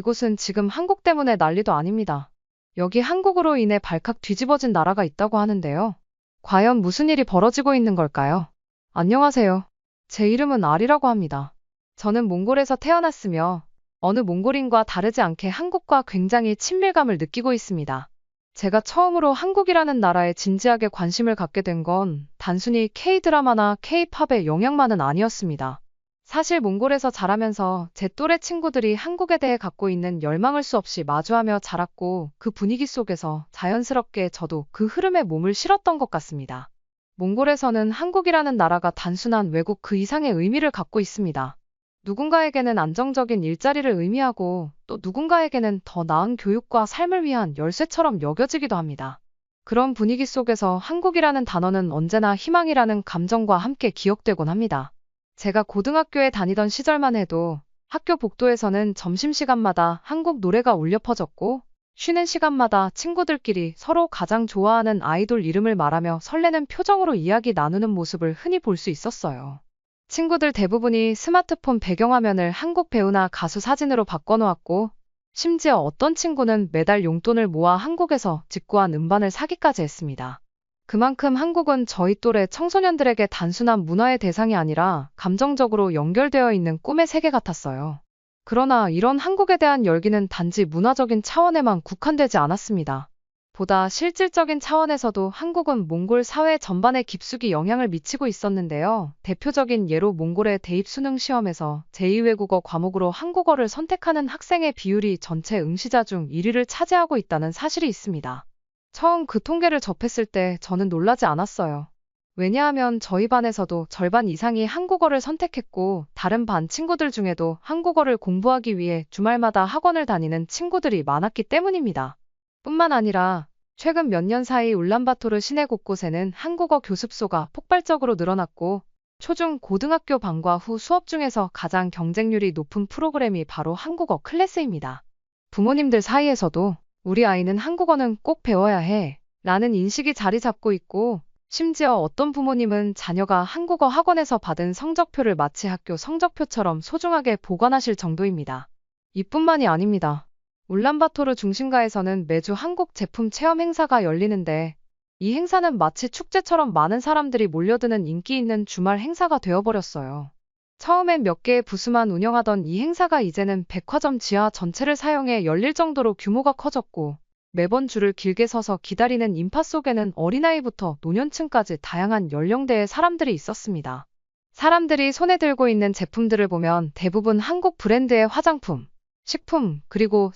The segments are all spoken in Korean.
이곳은 지금 한국 때문에 난리도 아닙니다. 여기 한국으로 인해 발칵 뒤집어진 나라가 있다고 하는데요. 과연 무슨 일이 벌어지고 있는 걸까요? 안녕하세요. 제 이름은 아리라고 합니다. 저는 몽골에서 태어났으며 어느 몽골인과 다르지 않게 한국과 굉장히 친밀감을 느끼고 있습니다. 제가 처음으로 한국이라는 나라에 진지하게 관심을 갖게 된 건 단순히 K-드라마나 K-팝의 영향만은 아니었습니다. 사실 몽골에서 자라면서 제 또래 친구들이 한국에 대해 갖고 있는 열망을 수없이 마주하며 자랐고 그 분위기 속에서 자연스럽게 저도 그 흐름에 몸을 실었던 것 같습니다. 몽골에서는 한국이라는 나라가 단순한 외국 그 이상의 의미를 갖고 있습니다. 누군가에게는 안정적인 일자리를 의미하고 또 누군가에게는 더 나은 교육과 삶을 위한 열쇠처럼 여겨지기도 합니다. 그런 분위기 속에서 한국이라는 단어는 언제나 희망이라는 감정과 함께 기억되곤 합니다. 제가 고등학교에 다니던 시절만 해도 학교 복도에서는 점심시간마다 한국 노래가 울려 퍼졌고 쉬는 시간마다 친구들끼리 서로 가장 좋아하는 아이돌 이름을 말하며 설레는 표정으로 이야기 나누는 모습을 흔히 볼 수 있었어요. 친구들 대부분이 스마트폰 배경화면을 한국 배우나 가수 사진으로 바꿔놓았고 심지어 어떤 친구는 매달 용돈을 모아 한국에서 직구한 음반을 사기까지 했습니다. 그만큼 한국은 저희 또래 청소년들에게 단순한 문화의 대상이 아니라 감정적으로 연결되어 있는 꿈의 세계 같았어요. 그러나 이런 한국에 대한 열기는 단지 문화적인 차원에만 국한되지 않았습니다. 보다 실질적인 차원에서도 한국은 몽골 사회 전반에 깊숙이 영향을 미치고 있었는데요. 대표적인 예로 몽골의 대입 수능 시험에서 제2외국어 과목으로 한국어를 선택하는 학생의 비율이 전체 응시자 중 1위를 차지하고 있다는 사실이 있습니다. 처음 그 통계를 접했을 때 저는 놀라지 않았어요. 왜냐하면 저희 반에서도 절반 이상이 한국어를 선택했고 다른 반 친구들 중에도 한국어를 공부하기 위해 주말마다 학원을 다니는 친구들이 많았기 때문입니다. 뿐만 아니라 최근 몇 년 사이 울란바토르 시내 곳곳에는 한국어 교습소가 폭발적으로 늘어났고 초중 고등학교 방과 후 수업 중에서 가장 경쟁률이 높은 프로그램이 바로 한국어 클래스입니다. 부모님들 사이에서도 우리 아이는 한국어는 꼭 배워야 해 라는 인식이 자리 잡고 있고 심지어 어떤 부모님은 자녀가 한국어 학원에서 받은 성적표를 마치 학교 성적표처럼 소중하게 보관하실 정도입니다. 이뿐만이 아닙니다. 울란바토르 중심가에서는 매주 한국 제품 체험 행사가 열리는데 이 행사는 마치 축제처럼 많은 사람들이 몰려드는 인기 있는 주말 행사가 되어버렸어요. 처음엔 몇 개의 부스만 운영하던 이 행사가 이제는 백화점 지하 전체를 사용해 열릴 정도로 규모가 커졌고 매번 줄을 길게 서서 기다리는 인파 속에는 어린아이부터 노년층까지 다양한 연령대의 사람들이 있었습니다. 사람들이 손에 들고 있는 제품들을 보면 대부분 한국 브랜드의 화장품, 식품, 그리고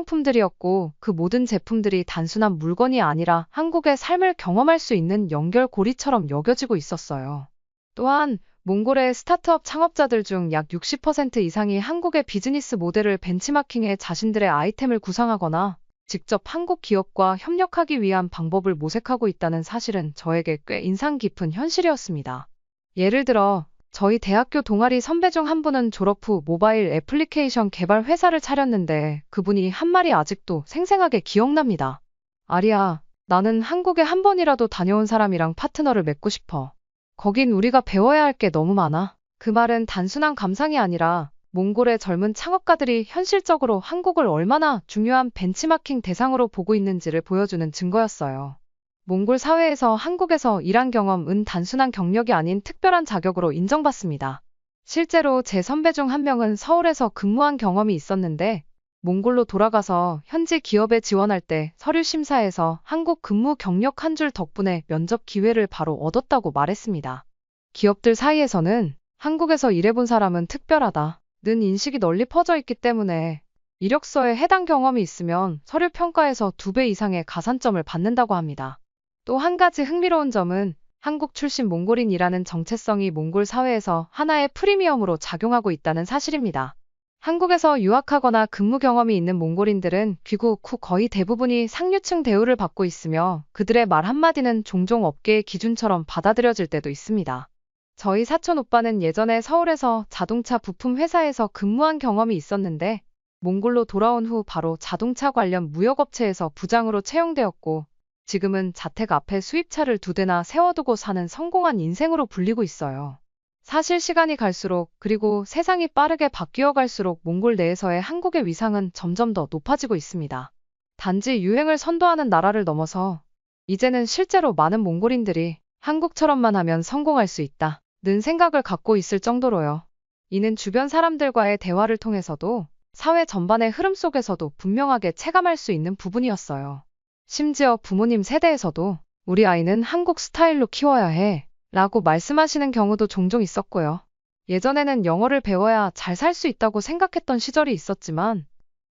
생활용품들이었고 그 모든 제품들이 단순한 물건이 아니라 한국의 삶을 경험할 수 있는 연결고리처럼 여겨지고 있었어요. 또한 몽골의 스타트업 창업자들 중 약 60% 이상이 한국의 비즈니스 모델을 벤치마킹해 자신들의 아이템을 구상하거나 직접 한국 기업과 협력하기 위한 방법을 모색하고 있다는 사실은 저에게 꽤 인상 깊은 현실이었습니다. 예를 들어 저희 대학교 동아리 선배 중 한 분은 졸업 후 모바일 애플리케이션 개발 회사를 차렸는데 그분이 한 말이 아직도 생생하게 기억납니다. 아리야, 나는 한국에 한 번이라도 다녀온 사람이랑 파트너를 맺고 싶어. 거긴 우리가 배워야 할 게 너무 많아. 그 말은 단순한 감상이 아니라 몽골의 젊은 창업가들이 현실적으로 한국을 얼마나 중요한 벤치마킹 대상으로 보고 있는지를 보여주는 증거였어요. 몽골 사회에서 한국에서 일한 경험은 단순한 경력이 아닌 특별한 자격으로 인정받습니다. 실제로 제 선배 중 한 명은 서울에서 근무한 경험이 있었는데 몽골로 돌아가서 현지 기업에 지원할 때 서류 심사에서 한국 근무 경력 한 줄 덕분에 면접 기회를 바로 얻었다고 말했습니다. 기업들 사이에서는 한국에서 일해본 사람은 특별하다 는 인식이 널리 퍼져 있기 때문에 이력서에 해당 경험이 있으면 서류 평가에서 2배 이상의 가산점을 받는다고 합니다. 또 한 가지 흥미로운 점은 한국 출신 몽골인이라는 정체성이 몽골 사회에서 하나의 프리미엄으로 작용하고 있다는 사실입니다. 한국에서 유학하거나 근무 경험이 있는 몽골인들은 귀국 후 거의 대부분이 상류층 대우를 받고 있으며 그들의 말 한마디는 종종 업계의 기준처럼 받아들여질 때도 있습니다. 저희 사촌 오빠는 예전에 서울에서 자동차 부품 회사에서 근무한 경험이 있었는데 몽골로 돌아온 후 바로 자동차 관련 무역업체에서 부장으로 채용되었고 지금은 자택 앞에 수입차를 2대나 세워두고 사는 성공한 인생으로 불리고 있어요. 사실 시간이 갈수록 그리고 세상이 빠르게 바뀌어 갈수록 몽골 내에서의 한국의 위상은 점점 더 높아지고 있습니다. 단지 유행을 선도하는 나라를 넘어서 이제는 실제로 많은 몽골인들이 한국처럼만 하면 성공할 수 있다는 생각을 갖고 있을 정도로요. 이는 주변 사람들과의 대화를 통해서도 사회 전반의 흐름 속에서도 분명하게 체감할 수 있는 부분이었어요. 심지어 부모님 세대에서도 우리 아이는 한국 스타일로 키워야 해 라고 말씀하시는 경우도 종종 있었고요. 예전에는 영어를 배워야 잘 살 수 있다고 생각했던 시절이 있었지만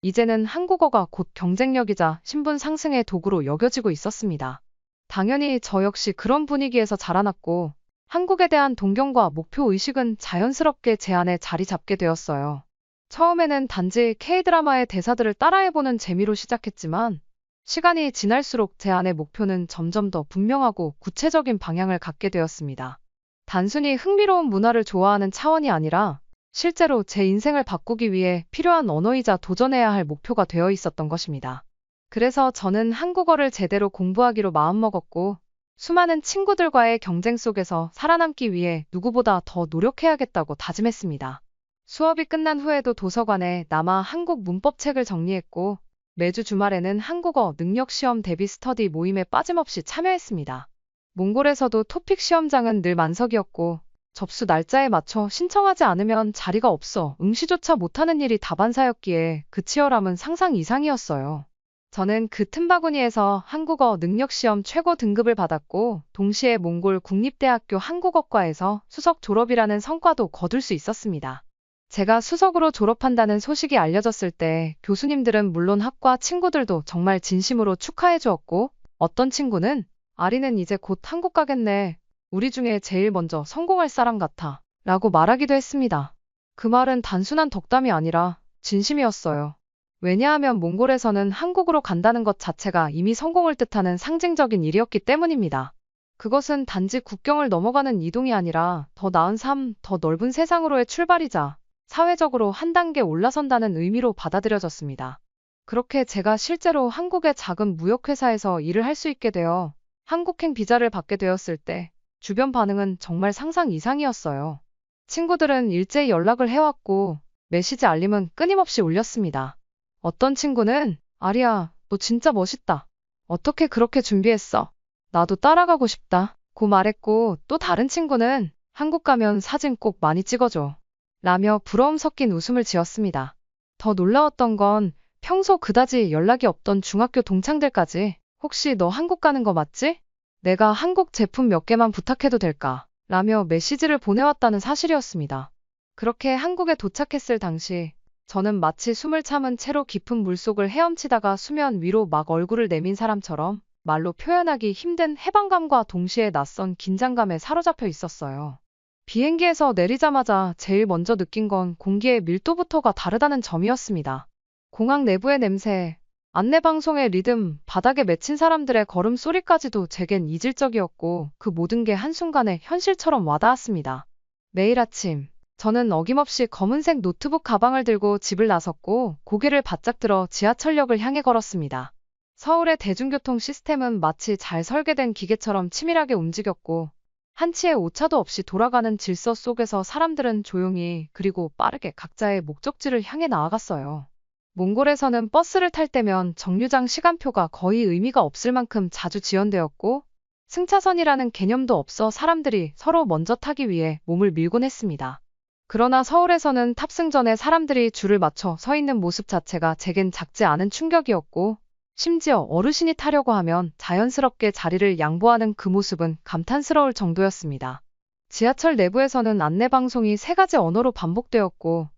이제는 한국어가 곧 경쟁력이자 신분 상승의 도구로 여겨지고 있었습니다. 당연히 저 역시 그런 분위기에서 자라났고 한국에 대한 동경과 목표의식은 자연스럽게 제 안에 자리 잡게 되었어요. 처음에는 단지 K-드라마의 대사들을 따라해보는 재미로 시작했지만 시간이 지날수록 제 안의 목표는 점점 더 분명하고 구체적인 방향을 갖게 되었습니다. 단순히 흥미로운 문화를 좋아하는 차원이 아니라 실제로 제 인생을 바꾸기 위해 필요한 언어이자 도전해야 할 목표가 되어 있었던 것입니다. 그래서 저는 한국어를 제대로 공부하기로 마음먹었고 수많은 친구들과의 경쟁 속에서 살아남기 위해 누구보다 더 노력해야겠다고 다짐했습니다. 수업이 끝난 후에도 도서관에 남아 한국 문법책을 정리했고 매주 주말에는 한국어 능력 시험 대비 스터디 모임에 빠짐없이 참여했습니다. 몽골에서도 토픽 시험장은 늘 만석이었고 접수 날짜에 맞춰 신청하지 않으면 자리가 없어 응시조차 못하는 일이 다반사였기에 그 치열함은 상상 이상이었어요. 저는 그 틈바구니에서 한국어 능력시험 최고 등급을 받았고 동시에 몽골 국립대학교 한국어과에서 수석 졸업이라는 성과도 거둘 수 있었습니다. 제가 수석으로 졸업한다는 소식이 알려졌을 때 교수님들은 물론 학과 친구들도 정말 진심으로 축하해 주었고 어떤 친구는 아리는 이제 곧 한국 가겠네. 우리 중에 제일 먼저 성공할 사람 같아. 라고 말하기도 했습니다. 그 말은 단순한 덕담이 아니라 진심이었어요. 왜냐하면 몽골에서는 한국으로 간다는 것 자체가 이미 성공을 뜻하는 상징적인 일이었기 때문입니다. 그것은 단지 국경을 넘어가는 이동이 아니라 더 나은 삶, 더 넓은 세상으로의 출발이자 사회적으로 한 단계 올라선다는 의미로 받아들여졌습니다. 그렇게 제가 실제로 한국의 작은 무역회사에서 일을 할 수 있게 되어 한국행 비자를 받게 되었을 때 주변 반응은 정말 상상 이상이었어요. 친구들은 일제히 연락을 해왔고 메시지 알림은 끊임없이 울렸습니다. 어떤 친구는 아리야, 너 진짜 멋있다. 어떻게 그렇게 준비했어? 나도 따라가고 싶다. 고 말했고 또 다른 친구는 한국 가면 사진 꼭 많이 찍어줘. 라며 부러움 섞인 웃음을 지었습니다. 더 놀라웠던 건 평소 그다지 연락이 없던 중학교 동창들까지 혹시 너 한국 가는 거 맞지? 내가 한국 제품 몇 개만 부탁해도 될까? 라며 메시지를 보내왔다는 사실이었습니다. 그렇게 한국에 도착했을 당시 저는 마치 숨을 참은 채로 깊은 물속을 헤엄치다가 수면 위로 막 얼굴을 내민 사람처럼 말로 표현하기 힘든 해방감과 동시에 낯선 긴장감에 사로잡혀 있었어요. 비행기에서 내리자마자 제일 먼저 느낀 건 공기의 밀도부터가 다르다는 점이었습니다. 공항 내부의 냄새, 안내방송의 리듬, 바닥에 맺힌 사람들의 걸음소리까지도 제겐 이질적이었고 그 모든 게 한순간에 현실처럼 와닿았습니다. 매일 아침, 저는 어김없이 검은색 노트북 가방을 들고 집을 나섰고 고개를 바짝 들어 지하철역을 향해 걸었습니다. 서울의 대중교통 시스템은 마치 잘 설계된 기계처럼 치밀하게 움직였고 한치의 오차도 없이 돌아가는 질서 속에서 사람들은 조용히 그리고 빠르게 각자의 목적지를 향해 나아갔어요. 몽골에서는 버스를 탈 때면 정류장 시간표가 거의 의미가 없을 만큼 자주 지연되었고 승차선이라는 개념도 없어 사람들이 서로 먼저 타기 위해 몸을 밀곤 했습니다. 그러나 서울에서는 탑승 전에 사람들이 줄을 맞춰 서 있는 모습 자체가 제겐 작지 않은 충격이었고 심지어 어르신이 타려고 하면 자연스럽게 자리를 양보하는 그 모습은 감탄스러울 정도였습니다. 지하철 내부에서는 안내방송이 3가지 언어로 반복되었고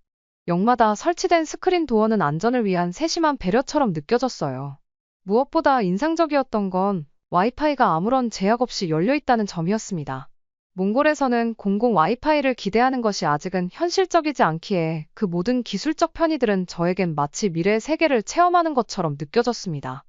역마다 설치된 스크린 도어는 안전을 위한 세심한 배려처럼 느껴졌어요. 무엇보다 인상적이었던 건 와이파이가 아무런 제약 없이 열려있다는 점이었습니다. 몽골에서는 공공 와이파이를 기대하는 것이 아직은 현실적이지 않기에 그 모든 기술적 편의들은 저에겐 마치 미래의 세계를 체험하는 것처럼 느껴졌습니다.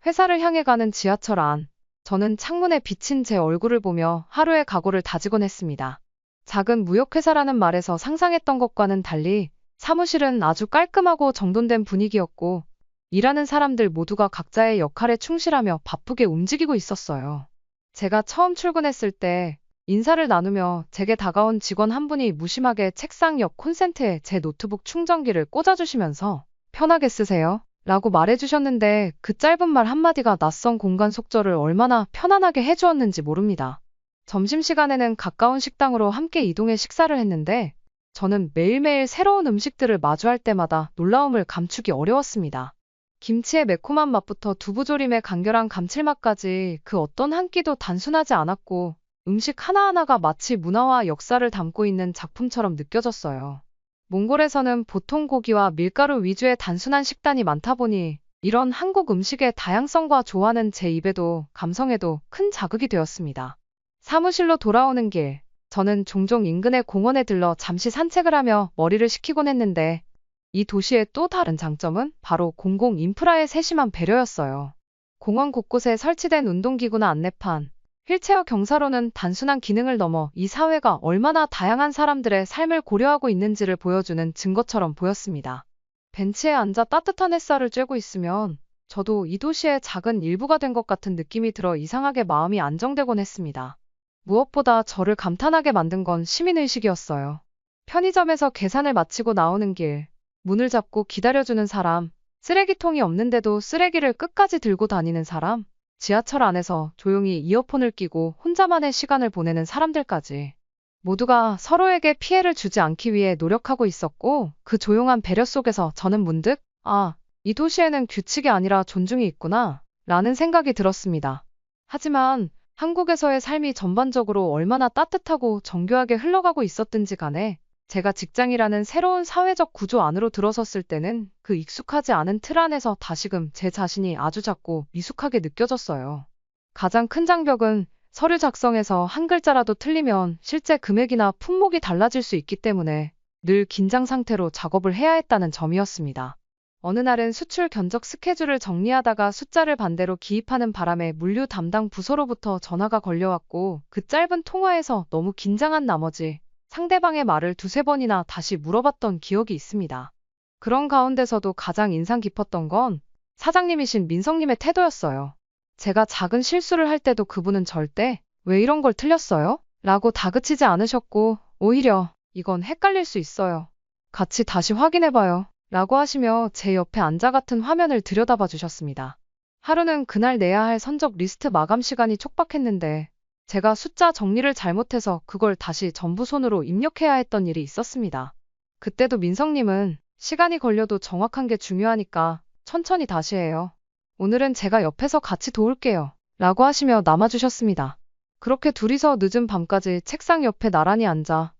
회사를 향해 가는 지하철 안, 저는 창문에 비친 제 얼굴을 보며 하루의 각오를 다지곤 했습니다. 작은 무역회사라는 말에서 상상했던 것과는 달리 사무실은 아주 깔끔하고 정돈된 분위기였고 일하는 사람들 모두가 각자의 역할에 충실하며 바쁘게 움직이고 있었어요. 제가 처음 출근했을 때 인사를 나누며 제게 다가온 직원 한 분이 무심하게 책상 옆 콘센트에 제 노트북 충전기를 꽂아주시면서 편하게 쓰세요 라고 말해주셨는데 그 짧은 말 한마디가 낯선 공간 속절을 얼마나 편안하게 해주었는지 모릅니다. 점심시간에는 가까운 식당으로 함께 이동해 식사를 했는데 저는 매일매일 새로운 음식들을 마주할 때마다 놀라움을 감추기 어려웠습니다. 김치의 매콤한 맛부터 두부조림의 간결한 감칠맛까지 그 어떤 한 끼도 단순하지 않았고 음식 하나하나가 마치 문화와 역사를 담고 있는 작품처럼 느껴졌어요. 몽골에서는 보통 고기와 밀가루 위주의 단순한 식단이 많다 보니 이런 한국 음식의 다양성과 조화는 제 입에도 감성에도 큰 자극이 되었습니다. 사무실로 돌아오는 길, 저는 종종 인근의 공원에 들러 잠시 산책을 하며 머리를 식히곤 했는데 이 도시의 또 다른 장점은 바로 공공 인프라의 세심한 배려였어요. 공원 곳곳에 설치된 운동기구나 안내판, 휠체어 경사로는 단순한 기능을 넘어 이 사회가 얼마나 다양한 사람들의 삶을 고려하고 있는지를 보여주는 증거처럼 보였습니다. 벤치에 앉아 따뜻한 햇살을 쬐고 있으면 저도 이 도시의 작은 일부가 된 것 같은 느낌이 들어 이상하게 마음이 안정되곤 했습니다. 무엇보다 저를 감탄하게 만든 건 시민의식이었어요. 편의점에서 계산을 마치고 나오는 길, 문을 잡고 기다려주는 사람, 쓰레기통이 없는데도 쓰레기를 끝까지 들고 다니는 사람, 지하철 안에서 조용히 이어폰을 끼고 혼자만의 시간을 보내는 사람들까지 모두가 서로에게 피해를 주지 않기 위해 노력하고 있었고 그 조용한 배려 속에서 저는 문득 이 도시에는 규칙이 아니라 존중이 있구나 라는 생각이 들었습니다. 하지만 한국에서의 삶이 전반적으로 얼마나 따뜻하고 정교하게 흘러가고 있었든지 간에 제가 직장이라는 새로운 사회적 구조 안으로 들어섰을 때는 그 익숙하지 않은 틀 안에서 다시금 제 자신이 아주 작고 미숙하게 느껴졌어요. 가장 큰 장벽은 서류 작성에서 한 글자라도 틀리면 실제 금액이나 품목이 달라질 수 있기 때문에 늘 긴장 상태로 작업을 해야 했다는 점이었습니다. 어느 날은 수출 견적 스케줄을 정리하다가 숫자를 반대로 기입하는 바람에 물류 담당 부서로부터 전화가 걸려왔고 그 짧은 통화에서 너무 긴장한 나머지 상대방의 말을 두세 번이나 다시 물어봤던 기억이 있습니다. 그런 가운데서도 가장 인상 깊었던 건 사장님이신 민성님의 태도였어요. 제가 작은 실수를 할 때도 그분은 절대 왜 이런 걸 틀렸어요? 라고 다그치지 않으셨고 오히려 이건 헷갈릴 수 있어요. 같이 다시 확인해봐요. 라고 하시며 제 옆에 앉아 같은 화면을 들여다봐 주셨습니다. 하루는 그날 내야 할 선적 리스트 마감 시간이 촉박했는데 제가 숫자 정리를 잘못해서 그걸 다시 전부손으로 입력해야 했던 일이 있었습니다. 그때도 민성님은 시간이 걸려도 정확한 게 중요하니까 천천히 다시 해요. 오늘은 제가 옆에서 같이 도울게요. 라고 하시며 남아주셨습니다. 그렇게 둘이서 늦은 밤까지 책상 옆에 나란히 앉아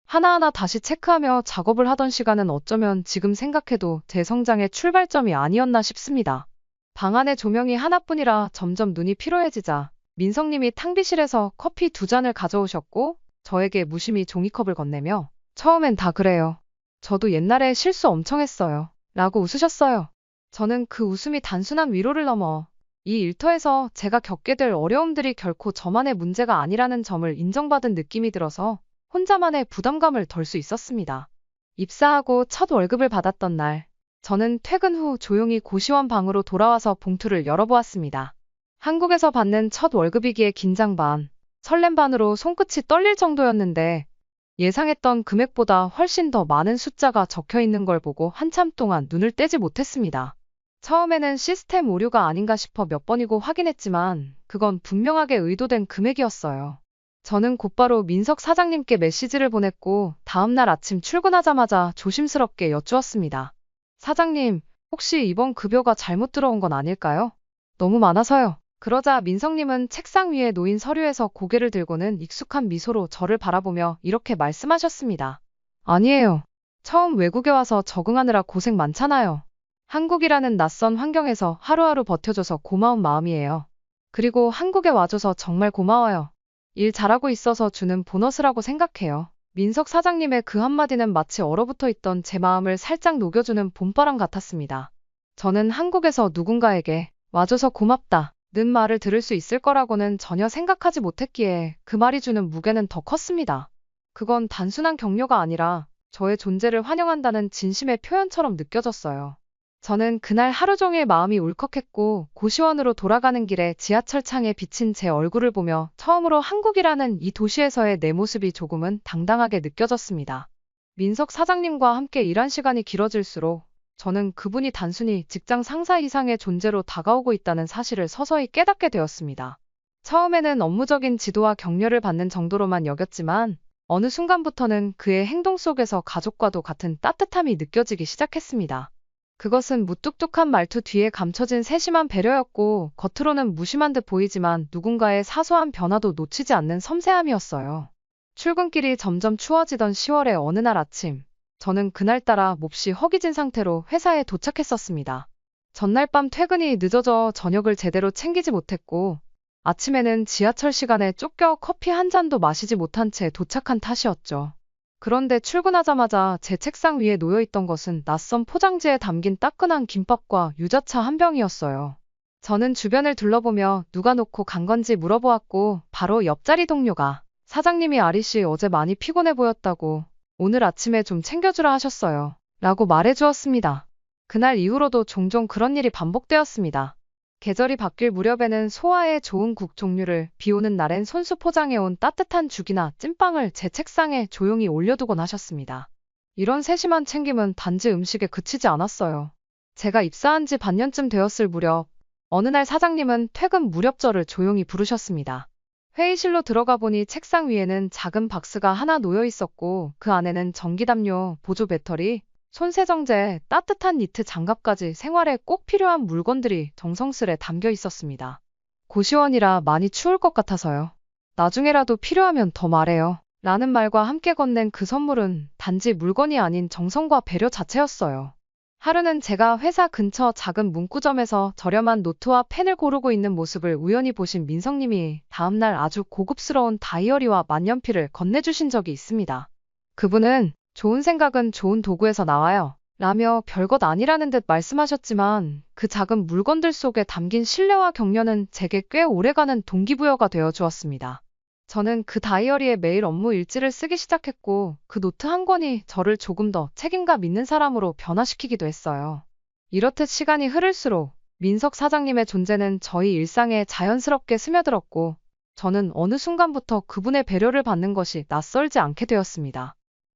하나하나 다시 체크하며 작업을 하던 시간은 어쩌면 지금 생각해도 제 성장의 출발점이 아니었나 싶습니다. 방 안의 조명이 하나뿐이라 점점 눈이 피로해지자 민성님이 탕비실에서 커피 2잔을 가져오셨고 저에게 무심히 종이컵을 건네며 처음엔 다 그래요. 저도 옛날에 실수 엄청 했어요. 라고 웃으셨어요. 저는 그 웃음이 단순한 위로를 넘어 이 일터에서 제가 겪게 될 어려움들이 결코 저만의 문제가 아니라는 점을 인정받은 느낌이 들어서 혼자만의 부담감을 덜 수 있었습니다. 입사하고 첫 월급을 받았던 날, 저는 퇴근 후 조용히 고시원 방으로 돌아와서 봉투를 열어보았습니다. 한국에서 받는 첫 월급이기에 긴장 반, 설렘 반으로 손끝이 떨릴 정도였는데 예상했던 금액보다 훨씬 더 많은 숫자가 적혀 있는 걸 보고 한참 동안 눈을 떼지 못했습니다. 처음에는 시스템 오류가 아닌가 싶어 몇 번이고 확인했지만 그건 분명하게 의도된 금액이었어요. 저는 곧바로 민석 사장님께 메시지를 보냈고 다음날 아침 출근하자마자 조심스럽게 여쭈었습니다. 사장님, 혹시 이번 급여가 잘못 들어온 건 아닐까요? 너무 많아서요. 그러자 민성님은 책상 위에 놓인 서류에서 고개를 들고는 익숙한 미소로 저를 바라보며 이렇게 말씀하셨습니다. 아니에요. 처음 외국에 와서 적응하느라 고생 많잖아요. 한국이라는 낯선 환경에서 하루하루 버텨줘서 고마운 마음이에요. 그리고 한국에 와줘서 정말 고마워요. 일 잘하고 있어서 주는 보너스라고 생각해요. 민석 사장님의 그 한마디는 마치 얼어붙어 있던 제 마음을 살짝 녹여주는 봄바람 같았습니다. 저는 한국에서 누군가에게 와줘서 고맙다 는 말을 들을 수 있을 거라고는 전혀 생각하지 못했기에 그 말이 주는 무게는 더 컸습니다. 그건 단순한 격려가 아니라 저의 존재를 환영한다는 진심의 표현처럼 느껴졌어요. 저는 그날 하루 종일 마음이 울컥했고 고시원으로 돌아가는 길에 지하철 창에 비친 제 얼굴을 보며 처음으로 한국이라는 이 도시에서의 내 모습이 조금은 당당하게 느껴졌습니다. 민석 사장님과 함께 일한 시간이 길어질수록 저는 그분이 단순히 직장 상사 이상의 존재로 다가오고 있다는 사실을 서서히 깨닫게 되었습니다. 처음에는 업무적인 지도와 격려를 받는 정도로만 여겼지만 어느 순간부터는 그의 행동 속에서 가족과도 같은 따뜻함이 느껴지기 시작했습니다. 그것은 무뚝뚝한 말투 뒤에 감춰진 세심한 배려였고 겉으로는 무심한 듯 보이지만 누군가의 사소한 변화도 놓치지 않는 섬세함이었어요. 출근길이 점점 추워지던 10월의 어느 날 아침, 저는 그날따라 몹시 허기진 상태로 회사에 도착했었습니다. 전날 밤 퇴근이 늦어져 저녁을 제대로 챙기지 못했고 아침에는 지하철 시간에 쫓겨 커피 한 잔도 마시지 못한 채 도착한 탓이었죠. 그런데 출근하자마자 제 책상 위에 놓여있던 것은 낯선 포장지에 담긴 따끈한 김밥과 유자차 한 병이었어요. 저는 주변을 둘러보며 누가 놓고 간 건지 물어보았고 바로 옆자리 동료가 사장님이 아리씨 어제 많이 피곤해 보였다고 오늘 아침에 좀 챙겨주라 하셨어요. 라고 말해주었습니다. 그날 이후로도 종종 그런 일이 반복되었습니다. 계절이 바뀔 무렵에는 소화에 좋은 국 종류를, 비 오는 날엔 손수 포장해온 따뜻한 죽이나 찐빵을 제 책상에 조용히 올려두곤 하셨습니다. 이런 세심한 챙김은 단지 음식에 그치지 않았어요. 제가 입사한 지 반년쯤 되었을 무렵, 어느 날 사장님은 퇴근 무렵 저를 조용히 부르셨습니다. 회의실로 들어가 보니 책상 위에는 작은 박스가 하나 놓여 있었고 그 안에는 전기담요, 보조 배터리, 손세정제, 따뜻한 니트 장갑까지 생활에 꼭 필요한 물건들이 정성스레 담겨 있었습니다. 고시원이라 많이 추울 것 같아서요. 나중에라도 필요하면 더 말해요. 라는 말과 함께 건넨 그 선물은 단지 물건이 아닌 정성과 배려 자체였어요. 하루는 제가 회사 근처 작은 문구점에서 저렴한 노트와 펜을 고르고 있는 모습을 우연히 보신 민성님이 다음날 아주 고급스러운 다이어리와 만년필을 건네주신 적이 있습니다. 그분은 좋은 생각은 좋은 도구에서 나와요. 라며 별것 아니라는 듯 말씀하셨지만 그 작은 물건들 속에 담긴 신뢰와 격려는 제게 꽤 오래가는 동기부여가 되어 주었습니다. 저는 그 다이어리에 매일 업무 일지를 쓰기 시작했고 그 노트 한 권이 저를 조금 더 책임감 있는 사람으로 변화시키기도 했어요. 이렇듯 시간이 흐를수록 민석 사장님의 존재는 저희 일상에 자연스럽게 스며들었고 저는 어느 순간부터 그분의 배려를 받는 것이 낯설지 않게 되었습니다.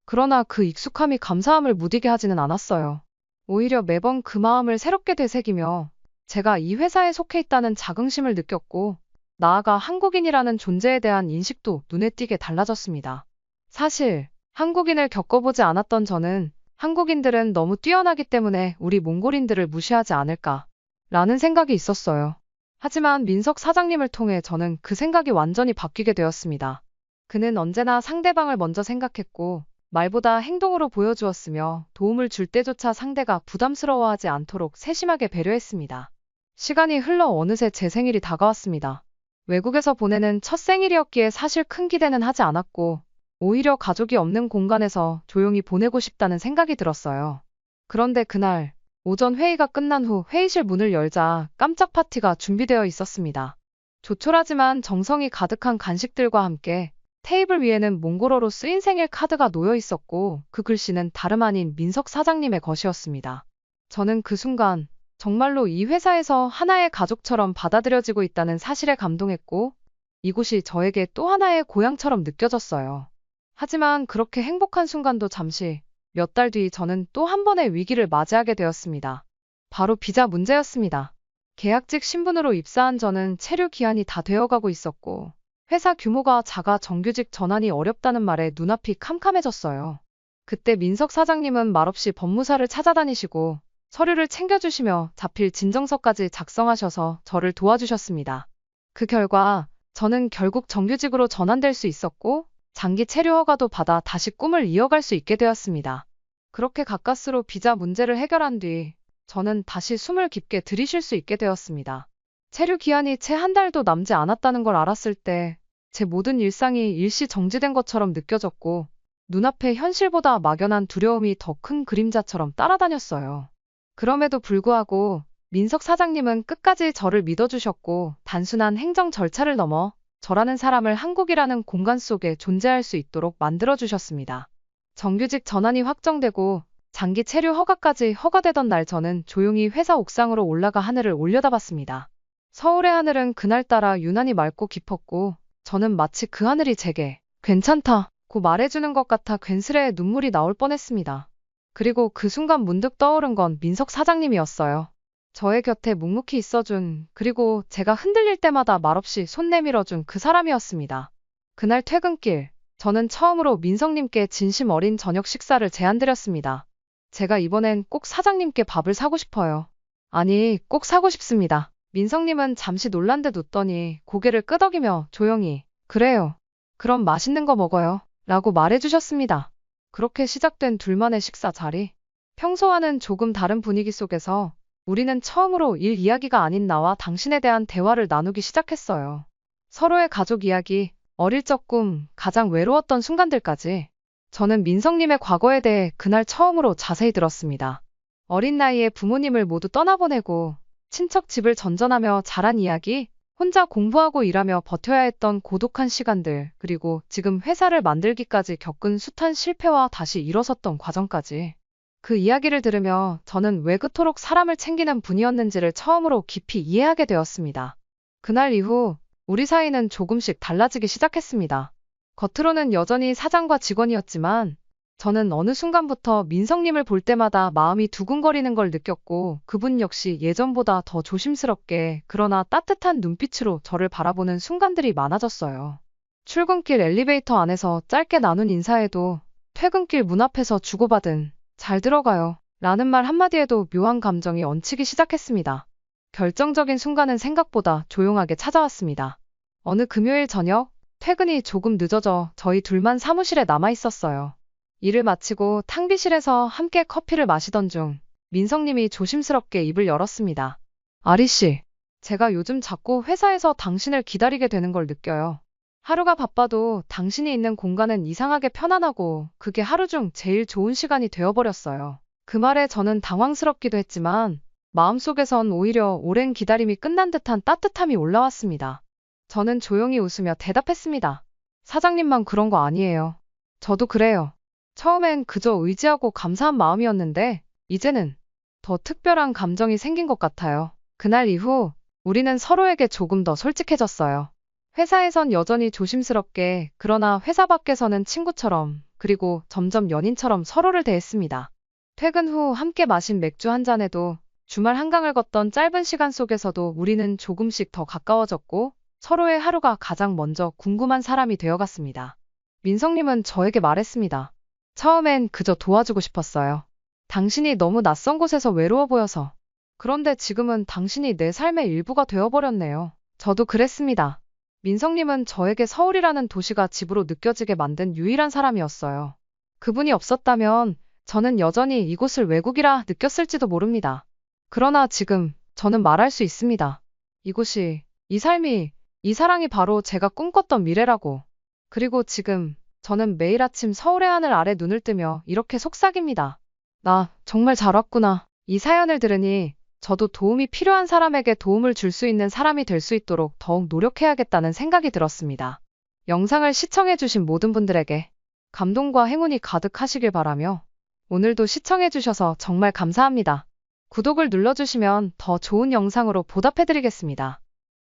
그러나 그 익숙함이 감사함을 무디게 하지는 않았어요. 오히려 매번 그 마음을 새롭게 되새기며 제가 이 회사에 속해 있다는 자긍심을 느꼈고 나아가 한국인이라는 존재에 대한 인식도 눈에 띄게 달라졌습니다. 사실 한국인을 겪어보지 않았던 저는 한국인들은 너무 뛰어나기 때문에 우리 몽골인들을 무시하지 않을까 라는 생각이 있었어요. 하지만 민석 사장님을 통해 저는 그 생각이 완전히 바뀌게 되었습니다. 그는 언제나 상대방을 먼저 생각했고 말보다 행동으로 보여주었으며 도움을 줄 때조차 상대가 부담스러워하지 않도록 세심하게 배려했습니다. 시간이 흘러 어느새 제 생일이 다가왔습니다. 외국에서 보내는 첫 생일이었기에 사실 큰 기대는 하지 않았고 오히려 가족이 없는 공간에서 조용히 보내고 싶다는 생각이 들었어요. 그런데 그날 오전 회의가 끝난 후 회의실 문을 열자 깜짝 파티가 준비되어 있었습니다. 조촐하지만 정성이 가득한 간식들과 함께 테이블 위에는 몽골어로 쓰인 생일 카드가 놓여 있었고 그 글씨는 다름 아닌 민석 사장님의 것이었습니다. 저는 그 순간 정말로 이 회사에서 하나의 가족처럼 받아들여지고 있다는 사실에 감동했고 이곳이 저에게 또 하나의 고향처럼 느껴졌어요. 하지만 그렇게 행복한 순간도 잠시 몇 달 뒤 저는 또 한 번의 위기를 맞이하게 되었습니다. 바로 비자 문제였습니다. 계약직 신분으로 입사한 저는 체류 기한이 다 되어가고 있었고 회사 규모가 작아 정규직 전환이 어렵다는 말에 눈앞이 캄캄해졌어요. 그때 민석 사장님은 말없이 법무사를 찾아다니시고 서류를 챙겨주시며 자필 진정서까지 작성하셔서 저를 도와주셨습니다. 그 결과 저는 결국 정규직으로 전환될 수 있었고 장기 체류 허가도 받아 다시 꿈을 이어갈 수 있게 되었습니다. 그렇게 가까스로 비자 문제를 해결한 뒤 저는 다시 숨을 깊게 들이쉴 수 있게 되었습니다. 체류 기한이 채 한 달도 남지 않았다는 걸 알았을 때 제 모든 일상이 일시 정지된 것처럼 느껴졌고 눈앞에 현실보다 막연한 두려움이 더 큰 그림자처럼 따라다녔어요. 그럼에도 불구하고 민석 사장님은 끝까지 저를 믿어주셨고 단순한 행정 절차를 넘어 저라는 사람을 한국이라는 공간 속에 존재할 수 있도록 만들어주셨습니다. 정규직 전환이 확정되고 장기 체류 허가까지 허가되던 날 저는 조용히 회사 옥상으로 올라가 하늘을 올려다봤습니다. 서울의 하늘은 그날따라 유난히 맑고 깊었고 저는 마치 그 하늘이 제게 괜찮다고 말해주는 것 같아 괜스레 눈물이 나올 뻔했습니다. 그리고 그 순간 문득 떠오른 건 민석 사장님이었어요. 저의 곁에 묵묵히 있어준, 그리고 제가 흔들릴 때마다 말없이 손 내밀어준 그 사람이었습니다. 그날 퇴근길, 저는 처음으로 민석님께 진심 어린 저녁 식사를 제안드렸습니다. 제가 이번엔 꼭 사장님께 밥을 사고 싶어요. 아니, 꼭 사고 싶습니다. 민석님은 잠시 놀란 듯 웃더니 고개를 끄덕이며 조용히, 그래요. 그럼 맛있는 거 먹어요. 라고 말해주셨습니다. 그렇게 시작된 둘만의 식사 자리. 평소와는 조금 다른 분위기 속에서 우리는 처음으로 일 이야기가 아닌 나와 당신에 대한 대화를 나누기 시작했어요. 서로의 가족 이야기, 어릴 적 꿈, 가장 외로웠던 순간들까지. 저는 민석님의 과거에 대해 그날 처음으로 자세히 들었습니다. 어린 나이에 부모님을 모두 떠나보내고 친척 집을 전전하며 자란 이야기, 혼자 공부하고 일하며 버텨야 했던 고독한 시간들, 그리고 지금 회사를 만들기까지 겪은 숱한 실패와 다시 일어섰던 과정까지. 그 이야기를 들으며 저는 왜 그토록 사람을 챙기는 분이었는지를 처음으로 깊이 이해하게 되었습니다. 그날 이후 우리 사이는 조금씩 달라지기 시작했습니다. 겉으로는 여전히 사장과 직원이었지만 저는 어느 순간부터 민석님을 볼 때마다 마음이 두근거리는 걸 느꼈고 그분 역시 예전보다 더 조심스럽게 그러나 따뜻한 눈빛으로 저를 바라보는 순간들이 많아졌어요. 출근길 엘리베이터 안에서 짧게 나눈 인사에도 퇴근길 문 앞에서 주고받은 잘 들어가요 라는 말 한마디에도 묘한 감정이 얹히기 시작했습니다. 결정적인 순간은 생각보다 조용하게 찾아왔습니다. 어느 금요일 저녁, 퇴근이 조금 늦어져 저희 둘만 사무실에 남아 있었어요. 일을 마치고 탕비실에서 함께 커피를 마시던 중 민석님이 조심스럽게 입을 열었습니다. 아리씨, 제가 요즘 자꾸 회사에서 당신을 기다리게 되는 걸 느껴요. 하루가 바빠도 당신이 있는 공간은 이상하게 편안하고 그게 하루 중 제일 좋은 시간이 되어버렸어요. 그 말에 저는 당황스럽기도 했지만 마음속에선 오히려 오랜 기다림이 끝난 듯한 따뜻함이 올라왔습니다. 저는 조용히 웃으며 대답했습니다. 사장님만 그런 거 아니에요. 저도 그래요. 처음엔 그저 의지하고 감사한 마음이었는데 이제는 더 특별한 감정이 생긴 것 같아요. 그날 이후 우리는 서로에게 조금 더 솔직해졌어요. 회사에선 여전히 조심스럽게, 그러나 회사 밖에서는 친구처럼, 그리고 점점 연인처럼 서로를 대했습니다. 퇴근 후 함께 마신 맥주 한 잔에도, 주말 한강을 걷던 짧은 시간 속에서도 우리는 조금씩 더 가까워졌고 서로의 하루가 가장 먼저 궁금한 사람이 되어갔습니다. 민석님은 저에게 말했습니다. 처음엔 그저 도와주고 싶었어요. 당신이 너무 낯선 곳에서 외로워 보여서. 그런데 지금은 당신이 내 삶의 일부가 되어버렸네요. 저도 그랬습니다. 민석님은 저에게 서울이라는 도시가 집으로 느껴지게 만든 유일한 사람이었어요. 그분이 없었다면 저는 여전히 이곳을 외국이라 느꼈을지도 모릅니다. 그러나 지금 저는 말할 수 있습니다. 이곳이, 이 삶이, 이 사랑이 바로 제가 꿈꿨던 미래라고. 그리고 지금 저는 매일 아침 서울의 하늘 아래 눈을 뜨며 이렇게 속삭입니다. 나 정말 잘 왔구나. 이 사연을 들으니 저도 도움이 필요한 사람에게 도움을 줄 수 있는 사람이 될 수 있도록 더욱 노력해야겠다는 생각이 들었습니다. 영상을 시청해주신 모든 분들에게 감동과 행운이 가득하시길 바라며 오늘도 시청해주셔서 정말 감사합니다. 구독을 눌러주시면 더 좋은 영상으로 보답해드리겠습니다.